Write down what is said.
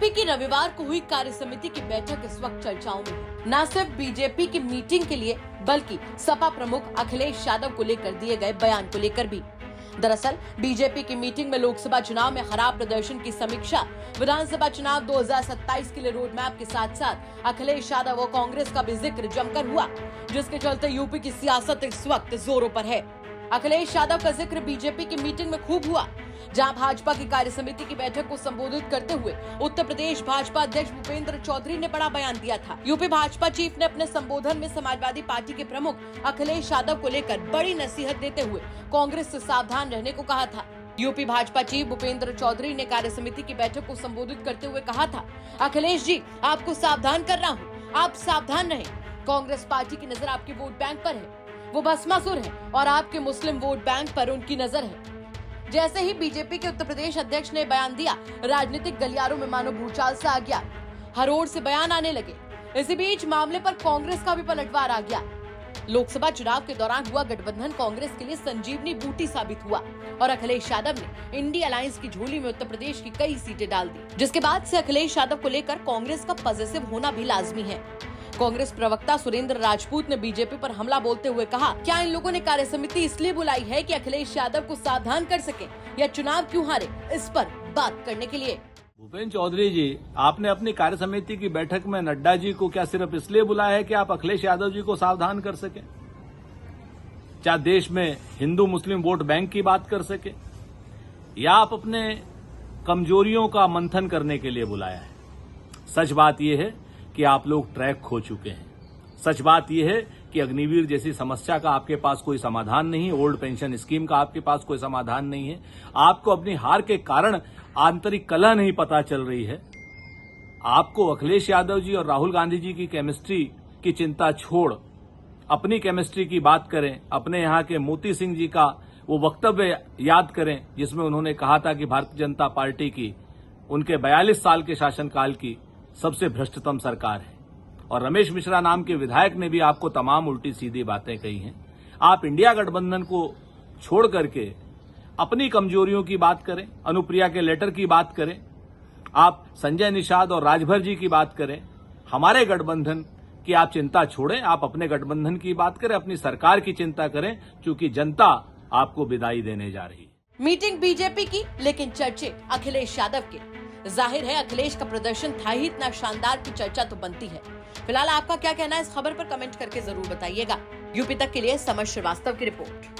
BJP की रविवार को हुई कार्य समिति की बैठक इस वक्त चर्चाओं में है। न सिर्फ बीजेपी की मीटिंग के लिए बल्कि सपा प्रमुख अखिलेश यादव को लेकर दिए गए बयान को लेकर भी। दरअसल बीजेपी की मीटिंग में लोकसभा चुनाव में खराब प्रदर्शन की समीक्षा, विधानसभा चुनाव 2027 के लिए रोड मैप के साथ साथ अखिलेश यादव और कांग्रेस का भी जिक्र जमकर हुआ, जिसके चलते यूपी की सियासत इस वक्त जोरों पर है। अखिलेश यादव का जिक्र बीजेपी की मीटिंग में खूब हुआ, जहां भाजपा की कार्य समिति की बैठक को संबोधित करते हुए उत्तर प्रदेश भाजपा अध्यक्ष भूपेंद्र चौधरी ने बड़ा बयान दिया था। यूपी भाजपा चीफ ने अपने संबोधन में समाजवादी पार्टी के प्रमुख अखिलेश यादव को लेकर बड़ी नसीहत देते हुए कांग्रेस से सावधान रहने को कहा था। यूपी भाजपा चीफ भूपेंद्र चौधरी ने कार्य समिति की बैठक को संबोधित करते हुए कहा था, अखिलेश जी, आपको सावधान कर रहा हूँ, आप सावधान रहें। कांग्रेस पार्टी की नजर आपके वोट बैंक पर है, वो भस्मासुर है और आपके मुस्लिम वोट बैंक पर उनकी नजर है। जैसे ही बीजेपी के उत्तर प्रदेश अध्यक्ष ने बयान दिया, राजनीतिक गलियारों में मानो भूचाल सा आ गया, हर ओर से बयान आने लगे। इसी बीच मामले पर कांग्रेस का भी पलटवार आ गया। लोकसभा चुनाव के दौरान हुआ गठबंधन कांग्रेस के लिए संजीवनी बूटी साबित हुआ और अखिलेश यादव ने इंडी अलायंस की झोली में उत्तर प्रदेश की कई सीटें डाल दी, जिसके बाद से अखिलेश यादव को लेकर कांग्रेस का पॉजिटिव होना भी लाजमी है। कांग्रेस प्रवक्ता सुरेंद्र राजपूत ने बीजेपी पर हमला बोलते हुए कहा, क्या इन लोगों ने कार्य समिति इसलिए बुलाई है कि अखिलेश यादव को सावधान कर सके या चुनाव क्यों हारे, इस पर बात करने के लिए। भूपेंद्र चौधरी जी, आपने अपनी कार्य समिति की बैठक में नड्डा जी को क्या सिर्फ इसलिए बुलाया है कि आप अखिलेश यादव जी को सावधान कर सके, क्या देश में हिंदू मुस्लिम वोट बैंक की बात कर सके, या आप अपने कमजोरियों का मंथन करने के लिए बुलाया है? सच बात यह है कि आप लोग ट्रैक खो चुके हैं। सच बात यह है कि अग्निवीर जैसी समस्या का आपके पास कोई समाधान नहीं, ओल्ड पेंशन स्कीम का आपके पास कोई समाधान नहीं है। आपको अपनी हार के कारण आंतरिक कलह नहीं पता चल रही है। आपको अखिलेश यादव जी और राहुल गांधी जी की केमिस्ट्री की चिंता छोड़ अपनी केमिस्ट्री की बात करें। अपने यहाँ के मोती सिंह जी का वो वक्तव्य याद करें जिसमें उन्होंने कहा था कि भारतीय जनता पार्टी की उनके 42 साल के शासनकाल की सबसे भ्रष्टतम सरकार है। और रमेश मिश्रा नाम के विधायक ने भी आपको तमाम उल्टी सीधी बातें कही हैं। आप इंडिया गठबंधन को छोड़ करके अपनी कमजोरियों की बात करें, अनुप्रिया के लेटर की बात करें, आप संजय निषाद और राजभर जी की बात करें। हमारे गठबंधन की आप चिंता छोड़ें, आप अपने गठबंधन की बात करें, अपनी सरकार की चिंता करें, क्योंकि जनता आपको विदाई देने जा रही है। मीटिंग बीजेपी की, लेकिन चर्चे अखिलेश यादव के। जाहिर है अखिलेश का प्रदर्शन था ही इतना शानदार की चर्चा तो बनती है। फिलहाल आपका क्या कहना है इस खबर पर कमेंट करके जरूर बताइएगा। यूपी तक के लिए समर श्रीवास्तव की रिपोर्ट।